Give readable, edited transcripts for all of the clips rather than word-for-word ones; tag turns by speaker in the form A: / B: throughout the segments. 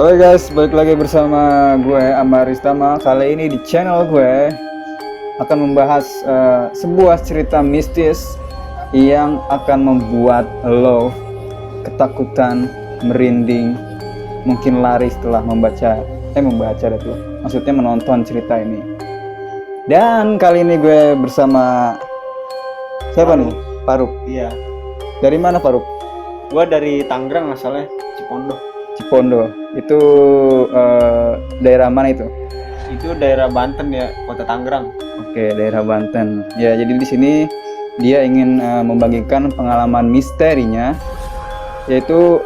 A: Oke guys, balik lagi bersama gue Amaristama. Kali ini di channel gue akan membahas sebuah cerita mistis yang akan membuat lo ketakutan, merinding, mungkin lari setelah membaca deh tuh. Maksudnya menonton cerita ini. Dan kali ini gue bersama siapa nih? Faruk.
B: Iya,
A: Dari mana Faruk?
B: gua dari Tangerang asalnya, Cipondo.
A: Cipondo. Itu daerah mana itu?
B: Itu daerah Banten ya, kota Tangerang.
A: Oke, daerah Banten. Ya, jadi di sini dia ingin membagikan pengalaman misterinya, yaitu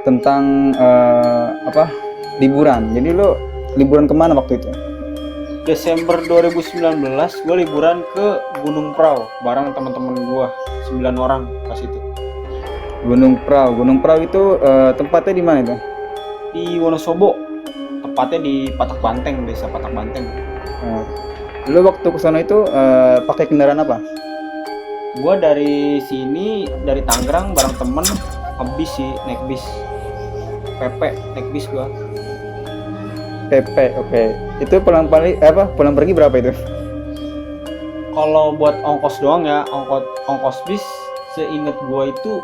A: tentang liburan. Jadi lo liburan kemana waktu itu?
B: Desember 2019, gua liburan ke Gunung Prau bareng teman-teman gua, 9 orang pas itu.
A: Gunung Prau. Gunung Prau itu tempatnya di mana itu?
B: Di Wonosobo, tepatnya di Patak Banteng, desa Patak Banteng.
A: Lo waktu ke sana itu pakai kendaraan apa?
B: Gua dari sini, dari Tangerang bareng temen, ngebis sih, naik bis. PP, naik bis gua.
A: PP, oke. Itu pulang pergi berapa itu?
B: Kalau buat ongkos doang ya, ongkos bis seinget gua itu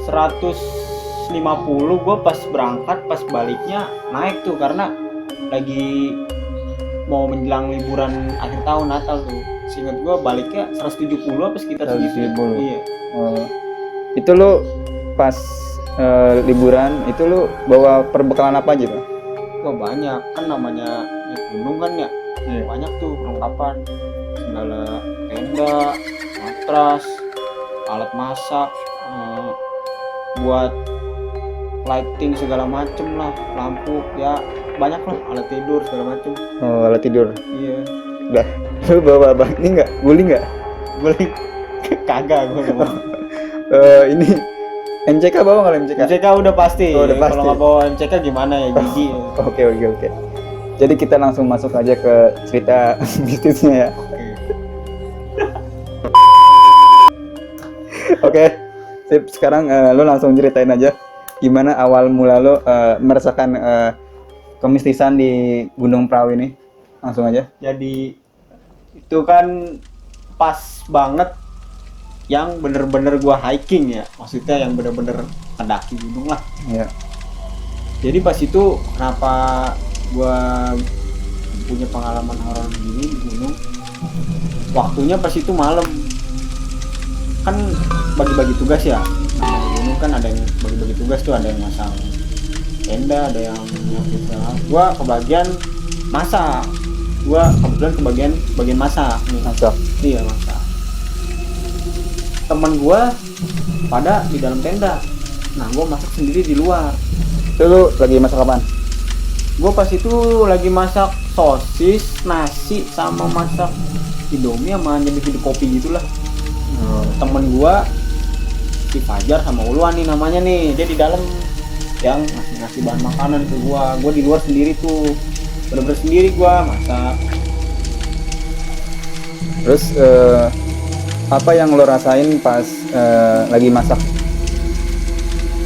B: 150. Gua pas berangkat, pas baliknya naik tuh karena lagi mau menjelang liburan akhir tahun Natal tuh. Seinget gua baliknya 170 apa sekitar segitu.
A: 170.
B: Iya.
A: Itu lo pas liburan itu lo bawa perbekalan apa aja tuh?
B: Wah banyak, kan namanya naik gunung kan ya.
A: Iya.
B: Banyak tuh perlengkapan, segala tenda, matras, alat masak, buat lighting segala macem lah, lampu ya banyak lah, alat tidur segala macem.
A: Oh, alat tidur.
B: Iya.
A: Lah, lu bawa ini nggak? Guling nggak?
B: Boleh. Kagak gue nggak mau.
A: Ini MCK bawa nggak MCK?
B: MCK udah pasti.
A: Oh, udah pasti.
B: Kalau nggak bawa MCK gimana ya, gigi.
A: Oke. Jadi kita langsung masuk aja ke cerita bisnisnya ya. Oke. Sip, sekarang lo langsung ceritain aja gimana awal mula lo merasakan kemistisan di Gunung Prau ini. Langsung aja.
B: Jadi itu kan pas banget yang bener-bener gua hiking ya, maksudnya yang bener-bener mendaki gunung lah.
A: Iya.
B: Jadi pas itu kenapa gua punya pengalaman horor gini di gunung, waktunya pas itu malam, kan bagi-bagi tugas ya. Nah, di gunung kan ada yang bagi-bagi tugas tuh, ada yang masang tenda, ada yang nyapit segala. Gua kebagian masak. Gua kebetulan bagian masak nih.
A: Masak.
B: Iya, masak. Temen gua pada di dalam tenda. Nah, gua masak sendiri di luar.
A: Itu lo lagi masak apaan?
B: Gue pas itu lagi masak sosis, nasi, sama masak Indomie sama nyedih kopi gitulah. Temen gue si Fajar sama Ulwan nih namanya nih, dia di dalam yang ngasih bahan makanan ke gue di luar sendiri tuh, bener-bener sendiri gue masak.
A: Terus apa yang lo rasain pas lagi masak?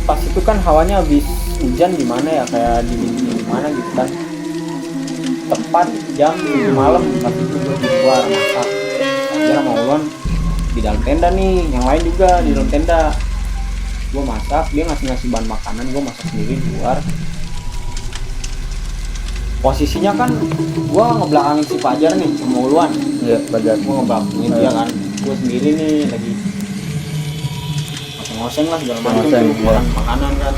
B: Pas itu kan hawanya habis hujan gimana ya, kayak di mana gitu kan, tepat jam 7 malam pas itu gue di luar masak. Fajar sama Ulwan di dalam tenda nih, yang lain juga di dalam tenda. Gue masak, dia ngasih bahan makanan, gue masak sendiri di luar. Posisinya kan gue ngebelakangin si Fajar nih sama Ulwan.
A: Iya, Fajar.
B: Gue ngebelakangin dia kan, gue sendiri nih lagi ngoseng lah segala macam tuh, makan makanan kan,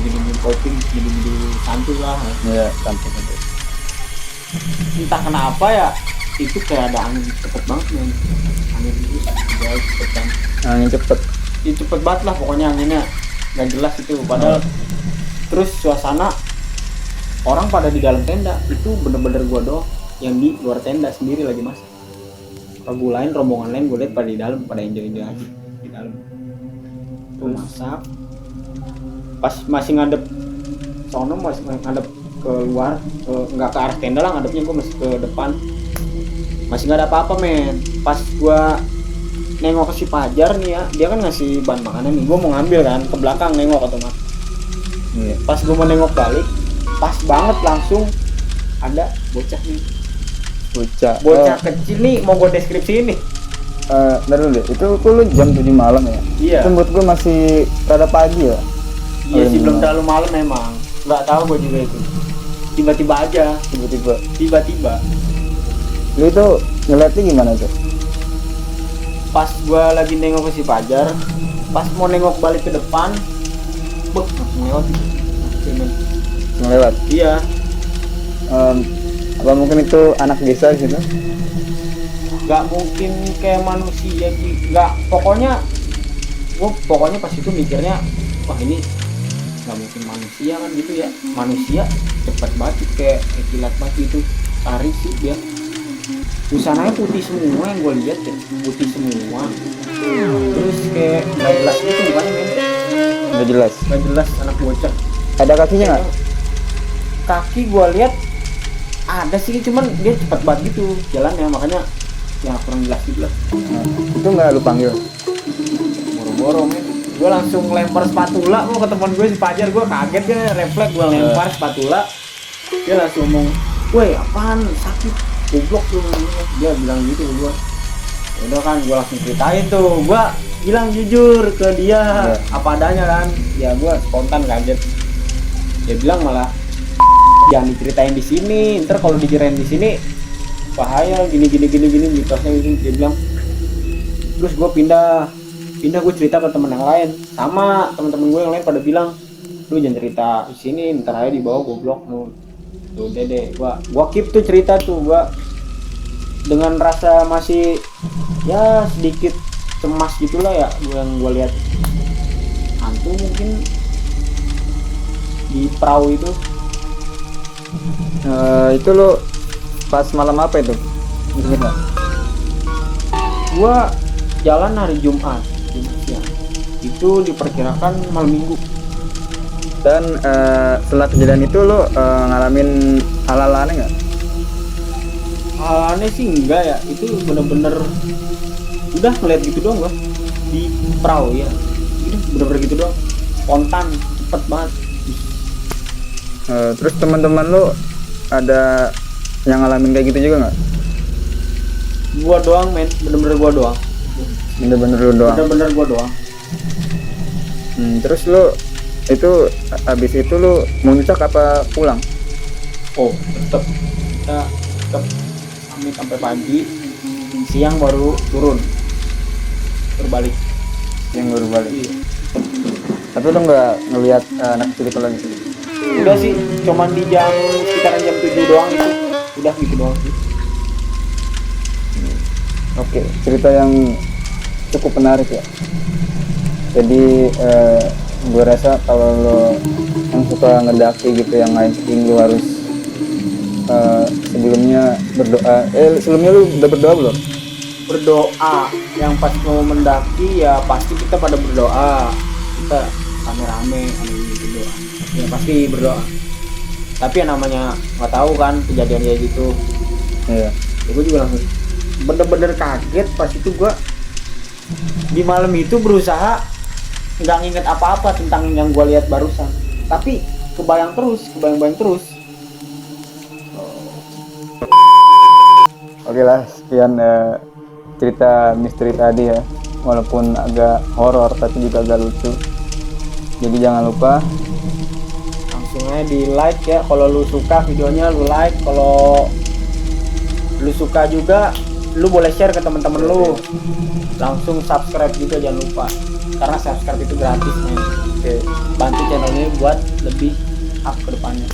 B: minum kopi, minum santu lah.
A: Iya, santu.
B: Entah kenapa ya, itu kayak ada angin cepet banget nih, angin itu jauh cepet kan.
A: Angin cepet.
B: Itu cepet banget lah pokoknya anginnya, nggak jelas itu. Padahal terus suasana orang pada di dalam tenda, itu bener-bener gua doang yang di luar tenda sendiri lagi masak. Rombongan lain gue lihat pada di dalam, pada enjoy aja di dalam. Tuh masak, pas masih ngadep sono, masih ngadep ke luar, nggak ke arah tenda lah, ngadepnya gue masih ke depan, masih nggak ada apa-apa men. Pas gue nengok ke si Fajar nih ya, dia kan ngasih bahan makanan nih, gue mau ngambil kan, ke belakang nengok otomatis
A: Iya.
B: Pas gue mau nengok balik, pas banget langsung ada bocah nih.
A: Bocah.
B: Bocah kecil nih, mau gue deskripsiin nih.
A: Ntar dulu deh, itu lu jam 7 malam ya?
B: Iya.
A: Itu menurut gue masih rada pagi ya?
B: Iya sih, belum
A: Malam.
B: terlalu malam memang. Nggak tahu gue juga itu. Tiba-tiba aja, tiba-tiba.
A: Lu itu ngeliatnya gimana tuh?
B: Pas gue lagi nengok ke si Fajar, pas mau nengok balik ke depan, langsung lewat gitu.
A: Ngelewat?
B: Iya,
A: Apa mungkin itu anak desa gitu?
B: nggak mungkin kayak manusia sih. Nggak, pokoknya pas itu mikirnya, wah ini nggak mungkin manusia kan gitu ya. Manusia cepat banget kayak kilat banget itu, lari sih dia. Busananya putih semua yang gue lihat ya, putih semua. Terus kayak nggak jelas gitu mukanya men.
A: Nggak jelas.
B: Nggak jelas anak bocah.
A: Ada kakinya nggak?
B: Kaki gue lihat ada sih, cuman dia cepat banget gitu jalannya, makanya ya kurang jelas gitu lah.
A: Nah, itu nggak lu panggil?
B: Boro-boro men, gue langsung lempar spatula mau ke teman gue si Fajar. Gue kaget kan, refleks gue lempar spatula, dia langsung ngomong, woi apaan sakit, goblok lu. Dia bilang gitu ke gue. Udah kan, gue langsung ceritain tuh, gue bilang jujur ke dia apa adanya kan. Ya gue spontan kaget. Dia bilang malah jangan diceritain di sini, ntar kalau diceritain di sini bahaya gini mitosnya gitu. Dia bilang. Terus gue pindah gue cerita ke teman yang lain, sama teman-teman gue yang lain pada bilang, lu jangan cerita di sini, ntar aja dibawa goblok lu. Tuh deh, gua keep tuh cerita tuh, gua dengan rasa masih ya sedikit cemas gitulah ya, yang gua lihat hantu mungkin di perahu itu.
A: Itu lu pas malam apa itu? Ingat nggak?
B: Gua jalan hari Jumat siang. Itu diperkirakan malam Minggu.
A: Dan setelah kejadian itu lu ngalamin hal-hal aneh nggak?
B: Hal aneh sih enggak ya, itu bener-bener udah ngeliat gitu doang gua di perahu ya. Itu bener-bener gitu doang, spontan, cepet banget.
A: Terus teman-teman lu ada yang ngalamin kayak gitu juga nggak?
B: Gua doang men, bener-bener gua doang.
A: Bener-bener lu doang.
B: Bener-bener gua doang.
A: Terus lu itu habis itu lu muncak apa pulang?
B: Oh tetep kami sampai pagi, siang baru turun berbalik.
A: Yang baru balik.
B: Iya.
A: Tapi lu nggak ngelihat anak kecil itu lagi?
B: Udah sih, cuman di jam sekitaran jam 7 doang itu, udah gitu doang sih.
A: Oke, cerita yang cukup menarik ya. Jadi gue rasa kalau lo yang suka ngedaki gitu yang lain skiing, lu harus sebelumnya berdoa. Sebelumnya lu udah berdoa belum?
B: Berdoa, yang pas mau mendaki ya pasti kita pada berdoa, kita rame-rame berdoa, ya pasti berdoa. Tapi yang namanya nggak tahu kan kejadian kayak gitu.
A: Iya.
B: Ya, gue juga langsung bener-bener kaget pas itu. Gue di malam itu berusaha nggak nginget apa-apa tentang yang gue lihat barusan, tapi kebayang terus.
A: Oke lah, sekian cerita misteri tadi ya. Walaupun agak horor tapi juga agak lucu. Jadi jangan lupa
B: Langsung aja di like ya, kalau lu suka videonya lu like, kalau lu suka juga lu boleh share ke teman-teman lu. Langsung subscribe juga jangan lupa, karena subscribe itu gratis men. Oke, bantu channel ini buat lebih up ke depannya.